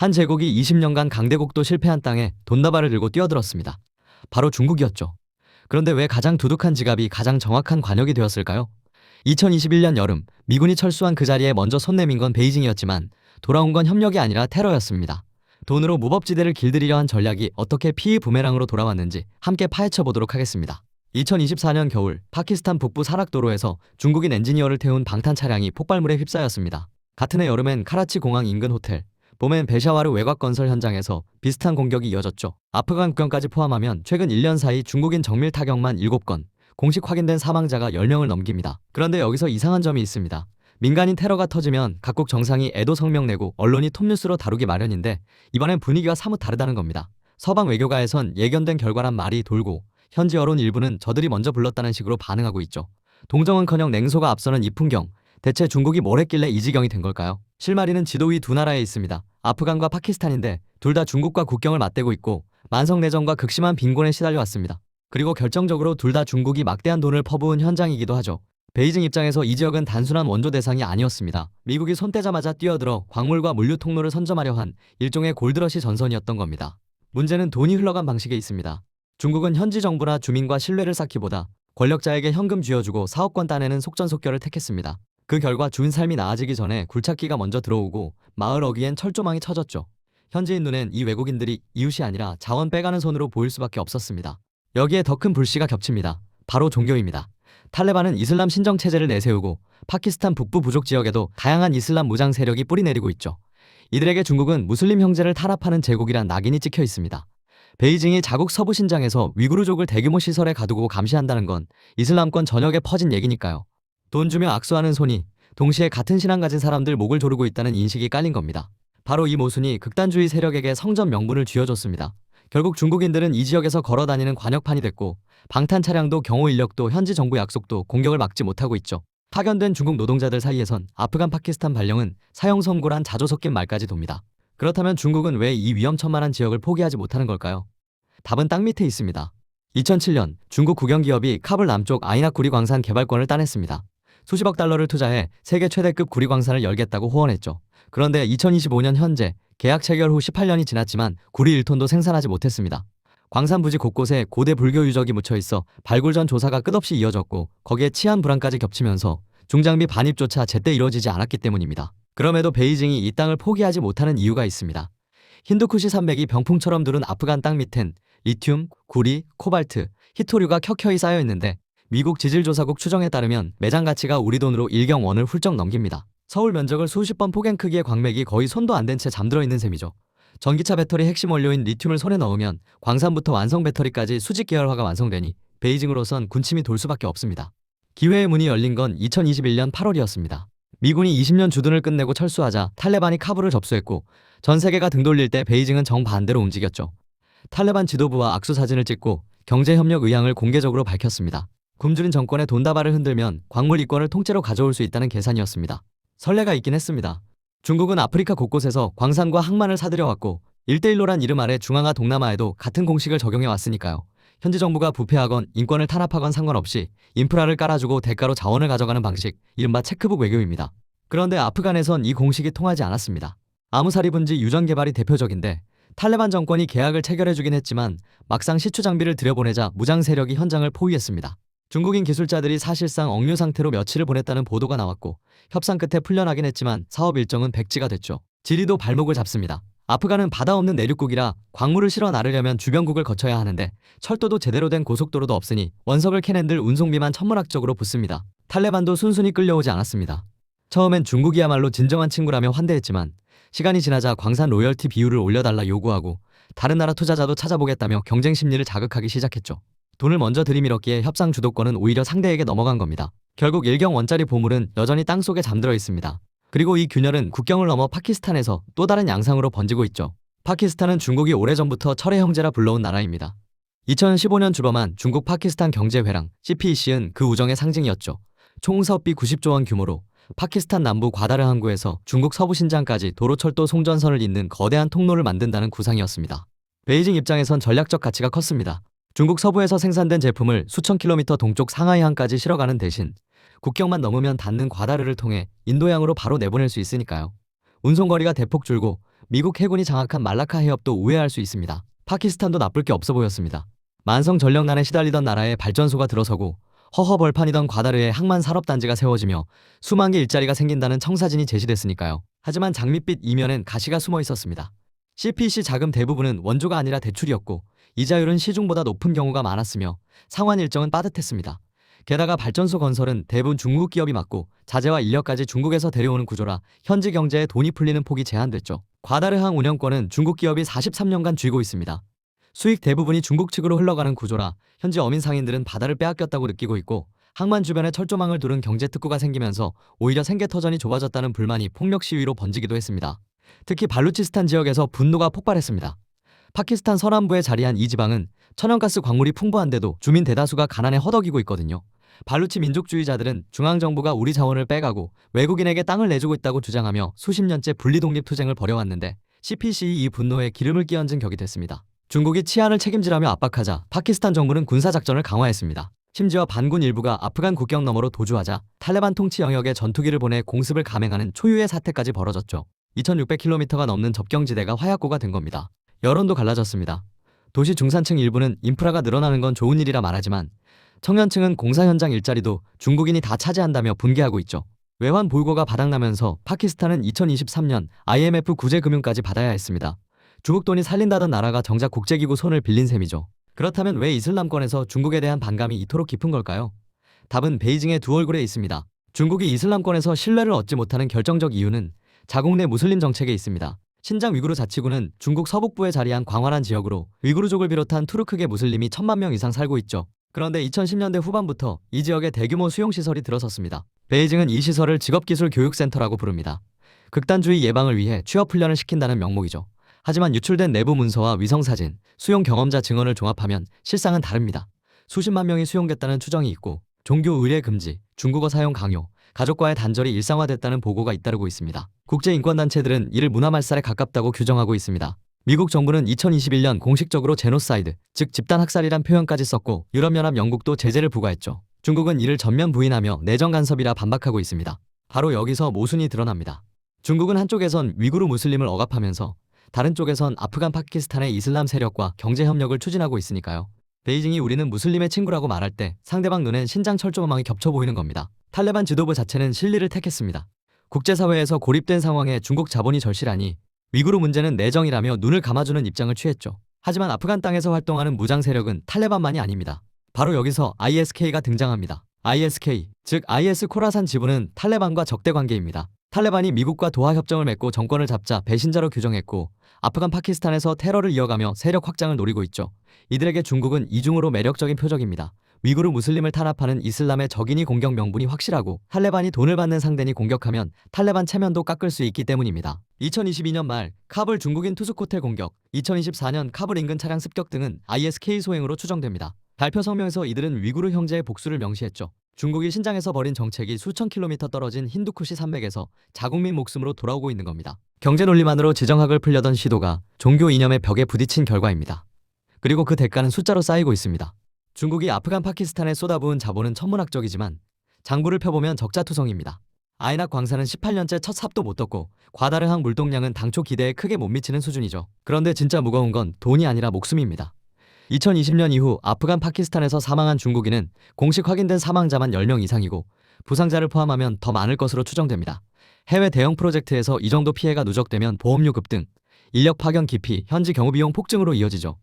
한 제국이 20년간 강대국도 실패한 땅에 돈다발을 들고 뛰어들었습니다. 바로 중국이었죠. 그런데 왜 가장 두둑한 지갑이 가장 정확한 관역이 되었을까요? 2021년 여름, 미군이 철수한 그 자리에 먼저 손 내민 건 베이징이었지만 돌아온 건 협력이 아니라 테러였습니다. 돈으로 무법지대를 길들이려 한 전략이 어떻게 피의 부메랑으로 돌아왔는지 함께 파헤쳐 보도록 하겠습니다. 2024년 겨울, 파키스탄 북부 사락도로에서 중국인 엔지니어를 태운 방탄 차량이 폭발물에 휩싸였습니다. 같은 해 여름엔 카라치 공항 인근 호텔, 봄엔 베샤와르 외곽 건설 현장에서 비슷한 공격이 이어졌죠. 아프간 국경까지 포함하면 최근 1년 사이 중국인 정밀 타격만 7건, 공식 확인된 사망자가 10명을 넘깁니다. 그런데 여기서 이상한 점이 있습니다. 민간인 테러가 터지면 각국 정상이 애도 성명 내고 언론이 톱뉴스로 다루기 마련인데 이번엔 분위기가 사뭇 다르다는 겁니다. 서방 외교가에선 예견된 결과란 말이 돌고 현지 여론 일부는 저들이 먼저 불렀다는 식으로 반응하고 있죠. 동정은커녕 냉소가 앞서는 이 풍경, 대체 중국이 뭘 했길래 이 지경이 된 걸까요? 실마리는 지도 위 두 나라에 있습니다. 아프간과 파키스탄인데 둘 다 중국과 국경을 맞대고 있고 만성내전과 극심한 빈곤에 시달려왔습니다. 그리고 결정적으로 둘 다 중국이 막대한 돈을 퍼부은 현장이기도 하죠. 베이징 입장에서 이 지역은 단순한 원조 대상이 아니었습니다. 미국이 손떼자마자 뛰어들어 광물과 물류 통로를 선점하려 한 일종의 골드러시 전선이었던 겁니다. 문제는 돈이 흘러간 방식에 있습니다. 중국은 현지 정부나 주민과 신뢰를 쌓기보다 권력자에게 현금 쥐어주고 사업권 따내는 속전속결을 택했습니다. 그 결과 주인 삶이 나아지기 전에 굴착기가 먼저 들어오고 마을 어귀엔 철조망이 쳐졌죠. 현지인 눈엔 이 외국인들이 이웃이 아니라 자원 빼가는 손으로 보일 수밖에 없었습니다. 여기에 더 큰 불씨가 겹칩니다. 바로 종교입니다. 탈레반은 이슬람 신정 체제를 내세우고 파키스탄 북부 부족 지역에도 다양한 이슬람 무장 세력이 뿌리내리고 있죠. 이들에게 중국은 무슬림 형제를 탄압하는 제국이란 낙인이 찍혀 있습니다. 베이징이 자국 서부 신장에서 위구르족을 대규모 시설에 가두고 감시한다는 건 이슬람권 전역에 퍼진 얘기니까요. 돈 주며 악수하는 손이 동시에 같은 신앙 가진 사람들 목을 조르고 있다는 인식이 깔린 겁니다. 바로 이 모순이 극단주의 세력에게 성전 명분을 쥐어줬습니다. 결국 중국인들은 이 지역에서 걸어다니는 관역판이 됐고 방탄 차량도 경호 인력도 현지 정부 약속도 공격을 막지 못하고 있죠. 파견된 중국 노동자들 사이에선 아프간 파키스탄 발령은 사형 선고란 자조 섞인 말까지 돕니다. 그렇다면 중국은 왜 이 위험천만한 지역을 포기하지 못하는 걸까요? 답은 땅 밑에 있습니다. 2007년 중국 국영기업이 카불 남쪽 아이낙 구리광산 개발권을 따냈습니다. 수십억 달러를 투자해 세계 최대급 구리광산을 열겠다고 호언했죠. 그런데 2025년 현재 계약 체결 후 18년이 지났지만 구리 1톤도 생산하지 못했습니다. 광산 부지 곳곳에 고대 불교 유적이 묻혀 있어 발굴 전 조사가 끝없이 이어졌고 거기에 치안 불안까지 겹치면서 중장비 반입조차 제때 이루어지지 않았기 때문입니다. 그럼에도 베이징이 이 땅을 포기하지 못하는 이유가 있습니다. 힌두쿠시 산맥이 병풍처럼 두른 아프간 땅 밑엔 리튬, 구리, 코발트, 히토류가 켜켜이 쌓여 있는데 미국 지질조사국 추정에 따르면 매장 가치가 우리 돈으로 1경 원을 훌쩍 넘깁니다. 서울 면적을 수십 번 포갠 크기의 광맥이 거의 손도 안 댄 채 잠들어 있는 셈이죠. 전기차 배터리 핵심 원료인 리튬을 손에 넣으면 광산부터 완성 배터리까지 수직 계열화가 완성되니 베이징으로선 군침이 돌 수밖에 없습니다. 기회의 문이 열린 건 2021년 8월이었습니다. 미군이 20년 주둔을 끝내고 철수하자 탈레반이 카불을 접수했고 전 세계가 등 돌릴 때 베이징은 정반대로 움직였죠. 탈레반 지도부와 악수 사진을 찍고 경제협력 의향을 공개적으로 밝혔습니다. 굶주린 정권의 돈다발을 흔들면 광물 이권을 통째로 가져올 수 있다는 계산이었습니다. 선례가 있긴 했습니다. 중국은 아프리카 곳곳에서 광산과 항만을 사들여왔고 1대1로란 이름 아래 중앙아 동남아에도 같은 공식을 적용해왔으니까요. 현지 정부가 부패하건 인권을 탄압하건 상관없이 인프라를 깔아주고 대가로 자원을 가져가는 방식, 이른바 체크북 외교입니다. 그런데 아프간에선 이 공식이 통하지 않았습니다. 아무사리 분지 유전 개발이 대표적인데 탈레반 정권이 계약을 체결해주긴 했지만 막상 시추 장비를 들여보내자 무장 세력이 현장을 포위했습니다. 중국인 기술자들이 사실상 억류 상태로 며칠을 보냈다는 보도가 나왔고 협상 끝에 풀려나긴 했지만 사업 일정은 백지가 됐죠. 지리도 발목을 잡습니다. 아프간은 바다 없는 내륙국이라 광물을 실어 나르려면 주변국을 거쳐야 하는데 철도도 제대로 된 고속도로도 없으니 원석을 캐낸들 운송비만 천문학적으로 붙습니다. 탈레반도 순순히 끌려오지 않았습니다. 처음엔 중국이야말로 진정한 친구라며 환대했지만 시간이 지나자 광산 로열티 비율을 올려달라 요구하고 다른 나라 투자자도 찾아보겠다며 경쟁 심리를 자극하기 시작했죠. 돈을 먼저 들이밀었기에 협상 주도권은 오히려 상대에게 넘어간 겁니다. 결국 1경 원짜리 보물은 여전히 땅속에 잠들어 있습니다. 그리고 이 균열은 국경을 넘어 파키스탄에서 또 다른 양상으로 번지고 있죠. 파키스탄은 중국이 오래전부터 철의 형제라 불러온 나라입니다. 2015년 주범한 중국 파키스탄 경제회랑 CPEC은 그 우정의 상징이었죠. 총 사업비 90조 원 규모로 파키스탄 남부 과다르 항구에서 중국 서부 신장까지 도로철도 송전선을 잇는 거대한 통로를 만든다는 구상이었습니다. 베이징 입장에선 전략적 가치가 컸습니다. 중국 서부에서 생산된 제품을 수천 킬로미터 동쪽 상하이항까지 실어가는 대신 국경만 넘으면 닿는 과다르를 통해 인도양으로 바로 내보낼 수 있으니까요. 운송거리가 대폭 줄고 미국 해군이 장악한 말라카 해협도 우회할 수 있습니다. 파키스탄도 나쁠 게 없어 보였습니다. 만성 전력난에 시달리던 나라에 발전소가 들어서고 허허벌판이던 과다르에 항만 산업단지가 세워지며 수만 개 일자리가 생긴다는 청사진이 제시됐으니까요. 하지만 장밋빛 이면엔 가시가 숨어 있었습니다. CPC 자금 대부분은 원조가 아니라 대출이었고 이자율은 시중보다 높은 경우가 많았으며 상환 일정은 빠듯했습니다. 게다가 발전소 건설은 대부분 중국 기업이 맡고 자재와 인력까지 중국에서 데려오는 구조라 현지 경제에 돈이 풀리는 폭이 제한됐죠. 과다르항 운영권은 중국 기업이 43년간 쥐고 있습니다. 수익 대부분이 중국 측으로 흘러가는 구조라 현지 어민 상인들은 바다를 빼앗겼다고 느끼고 있고 항만 주변에 철조망을 두른 경제특구가 생기면서 오히려 생계터전이 좁아졌다는 불만이 폭력 시위로 번지기도 했습니다. 특히 발루치스탄 지역에서 분노가 폭발했습니다. 파키스탄 서남부에 자리한 이 지방은 천연가스 광물이 풍부한데도 주민 대다수가 가난에 허덕이고 있거든요. 발루치 민족주의자들은 중앙정부가 우리 자원을 빼가고 외국인에게 땅을 내주고 있다고 주장하며 수십 년째 분리독립투쟁을 벌여왔는데 CPC이 이 분노에 기름을 끼얹은 격이 됐습니다. 중국이 치안을 책임지라며 압박하자 파키스탄 정부는 군사작전을 강화했습니다. 심지어 반군 일부가 아프간 국경 너머로 도주하자 탈레반 통치 영역에 전투기를 보내 공습을 감행하는 초유의 사태까지 벌어졌죠. 2600km가 넘는 접경지대가 화약고가 된 겁니다. 여론도 갈라졌습니다. 도시 중산층 일부는 인프라가 늘어나는 건 좋은 일이라 말하지만 청년층은 공사 현장 일자리도 중국인이 다 차지한다며 분개하고 있죠. 외환 보유고가 바닥나면서 파키스탄은 2023년 IMF 구제금융까지 받아야 했습니다. 중국 돈이 살린다던 나라가 정작 국제기구 손을 빌린 셈이죠. 그렇다면 왜 이슬람권에서 중국에 대한 반감이 이토록 깊은 걸까요? 답은 베이징의 두 얼굴에 있습니다. 중국이 이슬람권에서 신뢰를 얻지 못하는 결정적 이유는 자국 내 무슬림 정책에 있습니다. 신장 위구르 자치구는 중국 서북부에 자리한 광활한 지역으로 위구르족을 비롯한 투르크계 무슬림이 1000만 명 이상 살고 있죠. 그런데 2010년대 후반부터 이 지역에 대규모 수용시설이 들어섰습니다. 베이징은 이 시설을 직업기술교육센터라고 부릅니다. 극단주의 예방을 위해 취업훈련을 시킨다는 명목이죠. 하지만 유출된 내부 문서와 위성사진, 수용 경험자 증언을 종합하면 실상은 다릅니다. 수십만 명이 수용됐다는 추정이 있고 종교 의례 금지, 중국어 사용 강요, 가족과의 단절이 일상화됐다는 보고가 잇따르고 있습니다. 국제인권단체들은 이를 문화말살에 가깝다고 규정하고 있습니다. 미국 정부는 2021년 공식적으로 제노사이드, 즉 집단학살이란 표현까지 썼고 유럽연합 영국도 제재를 부과했죠. 중국은 이를 전면 부인하며 내정 간섭이라 반박하고 있습니다. 바로 여기서 모순이 드러납니다. 중국은 한쪽에선 위구르 무슬림을 억압하면서 다른 쪽에선 아프간 파키스탄의 이슬람 세력과 경제협력을 추진하고 있으니까요. 베이징이 우리는 무슬림의 친구라고 말할 때 상대방 눈엔 신장 철조망이 겹쳐 보이는 겁니다. 탈레반 지도부 자체는 실리를 택했습니다. 국제사회에서 고립된 상황에 중국 자본이 절실하니 위구르 문제는 내정이라며 눈을 감아주는 입장을 취했죠. 하지만 아프간 땅에서 활동하는 무장 세력은 탈레반만이 아닙니다. 바로 여기서 ISK가 등장합니다. ISK, 즉 IS 코라산 지부는 탈레반과 적대 관계입니다. 탈레반이 미국과 도하 협정을 맺고 정권을 잡자 배신자로 규정했고 아프간 파키스탄에서 테러를 이어가며 세력 확장을 노리고 있죠. 이들에게 중국은 이중으로 매력적인 표적입니다. 위구르 무슬림을 탄압하는 이슬람의 적인이 공격 명분이 확실하고 탈레반이 돈을 받는 상대니 공격하면 탈레반 체면도 깎을 수 있기 때문입니다. 2022년 말 카불 중국인 투숙 호텔 공격, 2024년 카불 인근 차량 습격 등은 ISK 소행으로 추정됩니다. 발표 성명에서 이들은 위구르 형제의 복수를 명시했죠. 중국이 신장에서 벌인 정책이 수천 킬로미터 떨어진 힌두쿠시 산맥에서 자국민 목숨으로 돌아오고 있는 겁니다. 경제 논리만으로 지정학을 풀려던 시도가 종교 이념의 벽에 부딪힌 결과입니다. 그리고 그 대가는 숫자로 쌓이고 있습니다. 중국이 아프간 파키스탄에 쏟아부은 자본은 천문학적이지만 장부를 펴보면 적자투성입니다. 아이낙 광산은 18년째 첫 삽도 못 떴고 과다르항 물동량은 당초 기대에 크게 못 미치는 수준이죠. 그런데 진짜 무거운 건 돈이 아니라 목숨입니다. 2020년 이후 아프간 파키스탄에서 사망한 중국인은 공식 확인된 사망자만 10명 이상이고 부상자를 포함하면 더 많을 것으로 추정됩니다. 해외 대형 프로젝트에서 이 정도 피해가 누적되면 보험료 급등, 인력 파견 기피, 현지 경호비용 폭증으로 이어지죠.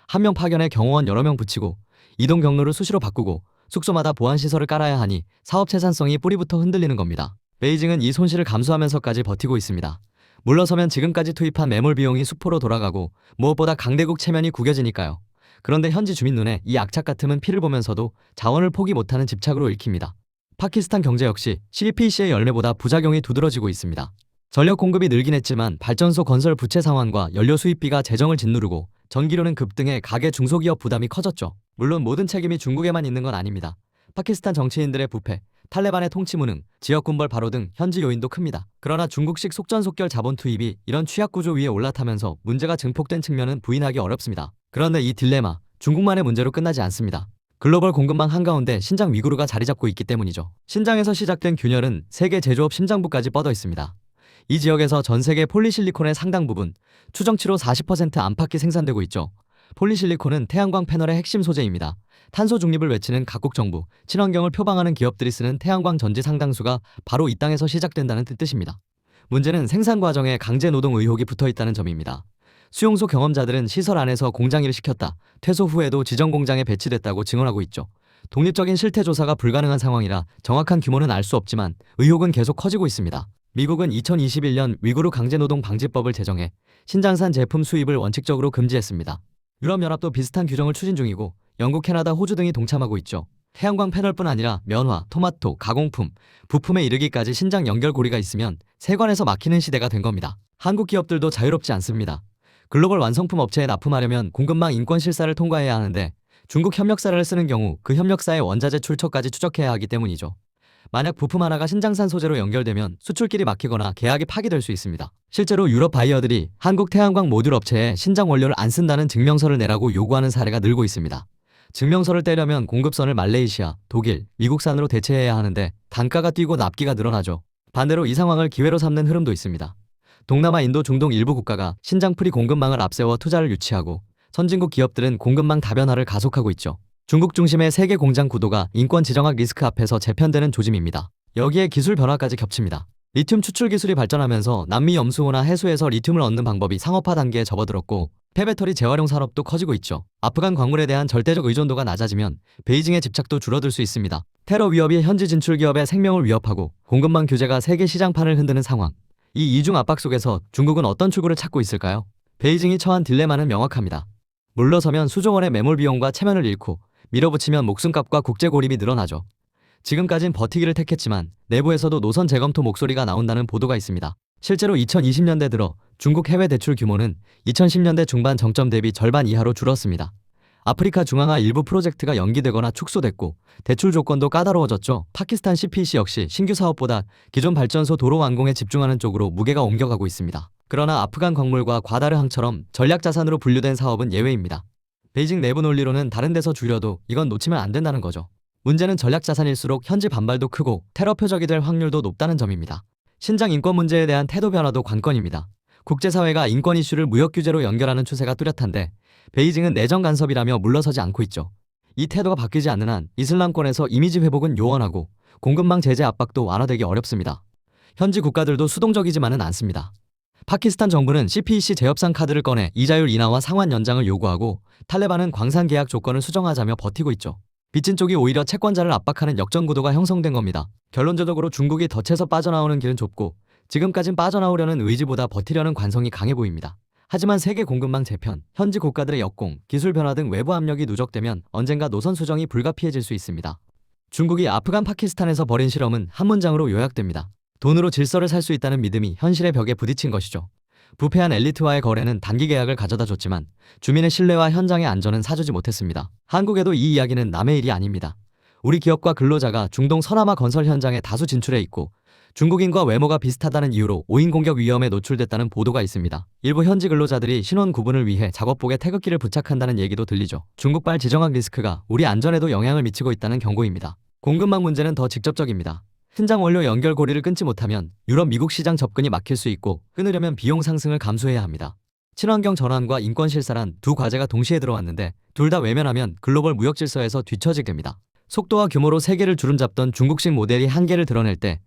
한 명 파견에 경호원 여러 명 붙이고 이동 경로를 수시로 바꾸고 숙소마다 보안시설을 깔아야 하니 사업 채산성이 뿌리부터 흔들리는 겁니다. 베이징은 이 손실을 감수하면서까지 버티고 있습니다. 물러서면 지금까지 투입한 매몰 비용이 수포로 돌아가고 무엇보다 강대국 체면이 구겨지니까요. 그런데 현지 주민 눈에 이 악착 같음은 피를 보면서도 자원을 포기 못하는 집착으로 읽힙니다. 파키스탄 경제 역시 CPC의 열매보다 부작용이 두드러지고 있습니다. 전력 공급이 늘긴 했지만 발전소 건설 부채 상환과 연료 수입비가 재정을 짓누르고 전기료는 급등해 가계 중소기업 부담이 커졌죠. 물론 모든 책임이 중국에만 있는 건 아닙니다. 파키스탄 정치인들의 부패, 탈레반의 통치 무능, 지역 군벌 발호 등 현지 요인도 큽니다. 그러나 중국식 속전속결 자본 투입이 이런 취약 구조 위에 올라타면서 문제가 증폭된 측면은 부인하기 어렵습니다. 그런데 이 딜레마, 중국만의 문제로 끝나지 않습니다. 글로벌 공급망 한가운데 신장 위구르가 자리 잡고 있기 때문이죠. 신장에서 시작된 균열은 세계 제조업 심장부까지 뻗어 있습니다. 이 지역에서 전 세계 폴리실리콘의 상당 부분, 추정치로 40% 안팎이 생산되고 있죠. 폴리실리콘은 태양광 패널의 핵심 소재입니다. 탄소 중립을 외치는 각국 정부, 친환경을 표방하는 기업들이 쓰는 태양광 전지 상당수가 바로 이 땅에서 시작된다는 뜻입니다. 문제는 생산 과정에 강제 노동 의혹이 붙어 있다는 점입니다. 수용소 경험자들은 시설 안에서 공장 일을 시켰다, 퇴소 후에도 지정 공장에 배치됐다고 증언하고 있죠. 독립적인 실태 조사가 불가능한 상황이라 정확한 규모는 알 수 없지만 의혹은 계속 커지고 있습니다. 미국은 2021년 위구르 강제노동 방지법을 제정해 신장산 제품 수입을 원칙적으로 금지했습니다. 유럽연합도 비슷한 규정을 추진 중이고 영국, 캐나다, 호주 등이 동참하고 있죠. 태양광 패널뿐 아니라 면화, 토마토, 가공품, 부품에 이르기까지 신장 연결고리가 있으면 세관에서 막히는 시대가 된 겁니다. 한국 기업들도 자유롭지 않습니다. 글로벌 완성품 업체에 납품하려면 공급망 인권 실사를 통과해야 하는데 중국 협력사를 쓰는 경우 그 협력사의 원자재 출처까지 추적해야 하기 때문이죠. 만약 부품 하나가 신장산 소재로 연결되면 수출길이 막히거나 계약이 파기될 수 있습니다. 실제로 유럽 바이어들이 한국 태양광 모듈 업체에 신장 원료를 안 쓴다는 증명서를 내라고 요구하는 사례가 늘고 있습니다. 증명서를 떼려면 공급선을 말레이시아, 독일, 미국산으로 대체해야 하는데 단가가 뛰고 납기가 늘어나죠. 반대로 이 상황을 기회로 삼는 흐름도 있습니다. 동남아, 인도, 중동 일부 국가가 신장 프리 공급망을 앞세워 투자를 유치하고 선진국 기업들은 공급망 다변화를 가속하고 있죠. 중국 중심의 세계 공장 구도가 인권 지정학 리스크 앞에서 재편되는 조짐입니다. 여기에 기술 변화까지 겹칩니다. 리튬 추출 기술이 발전하면서 남미 염수호나 해수에서 리튬을 얻는 방법이 상업화 단계에 접어들었고 폐배터리 재활용 산업도 커지고 있죠. 아프간 광물에 대한 절대적 의존도가 낮아지면 베이징의 집착도 줄어들 수 있습니다. 테러 위협이 현지 진출 기업의 생명을 위협하고 공급망 규제가 세계 시장판을 흔드는 상황. 이 이중 압박 속에서 중국은 어떤 출구를 찾고 있을까요? 베이징이 처한 딜레마는 명확합니다. 물러서면 수조 원의 매몰 비용과 체면을 잃고 밀어붙이면 목숨값과 국제 고립이 늘어나죠. 지금까진 버티기를 택했지만 내부에서도 노선 재검토 목소리가 나온다는 보도가 있습니다. 실제로 2020년대 들어 중국 해외 대출 규모는 2010년대 중반 정점 대비 절반 이하로 줄었습니다. 아프리카 중앙화 일부 프로젝트가 연기되거나 축소됐고 대출 조건도 까다로워졌죠. 파키스탄 CPC 역시 신규 사업보다 기존 발전소 도로 완공에 집중하는 쪽으로 무게가 옮겨가고 있습니다. 그러나 아프간 광물과 과다르항처럼 전략자산으로 분류된 사업은 예외입니다. 베이징 내부 논리로는 다른 데서 줄여도 이건 놓치면 안 된다는 거죠. 문제는 전략자산일수록 현지 반발도 크고 테러 표적이 될 확률도 높다는 점입니다. 신장 인권 문제에 대한 태도 변화도 관건입니다. 국제사회가 인권 이슈를 무역 규제로 연결하는 추세가 뚜렷한데 베이징은 내정 간섭이라며 물러서지 않고 있죠. 이 태도가 바뀌지 않는 한 이슬람권에서 이미지 회복은 요원하고 공급망 제재 압박도 완화되기 어렵습니다. 현지 국가들도 수동적이지만은 않습니다. 파키스탄 정부는 CPEC 재협상 카드를 꺼내 이자율 인하와 상환 연장을 요구하고 탈레반은 광산 계약 조건을 수정하자며 버티고 있죠. 빚진 쪽이 오히려 채권자를 압박하는 역전 구도가 형성된 겁니다. 결론적으로 중국이 덫에서 빠져나오는 길은 좁고 지금까진 빠져나오려는 의지보다 버티려는 관성이 강해 보입니다. 하지만 세계 공급망 재편, 현지 국가들의 역공, 기술 변화 등 외부 압력이 누적되면 언젠가 노선 수정이 불가피해질 수 있습니다. 중국이 아프간 파키스탄에서 벌인 실험은 한 문장으로 요약됩니다. 돈으로 질서를 살 수 있다는 믿음이 현실의 벽에 부딪힌 것이죠. 부패한 엘리트와의 거래는 단기 계약을 가져다 줬지만 주민의 신뢰와 현장의 안전은 사주지 못했습니다. 한국에도 이 이야기는 남의 일이 아닙니다. 우리 기업과 근로자가 중동 서남아 건설 현장에 다수 진출해 있고 중국인과 외모가 비슷하다는 이유로 오인 공격 위험에 노출됐다는 보도가 있습니다. 일부 현지 근로자들이 신원 구분을 위해 작업복에 태극기를 부착한다는 얘기도 들리죠. 중국발 지정학 리스크가 우리 안전에도 영향을 미치고 있다는 경고입니다. 공급망 문제는 더 직접적입니다. 신장 원료 연결 고리를 끊지 못하면 유럽, 미국 시장 접근이 막힐 수 있고 끊으려면 비용 상승을 감수해야 합니다. 친환경 전환과 인권 실사란 두 과제가 동시에 들어왔는데 둘 다 외면하면 글로벌 무역 질서에서 뒤처지게 됩니다. 속도와 규모로 세계를 주름잡던 중국식 모델이 한계를 드러낼 때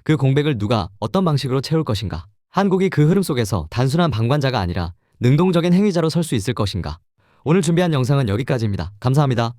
그 공백을 누가 어떤 방식으로 채울 것인가? 한국이 그 흐름 속에서 단순한 방관자가 아니라 능동적인 행위자로 설 수 있을 것인가? 오늘 준비한 영상은 여기까지입니다. 감사합니다.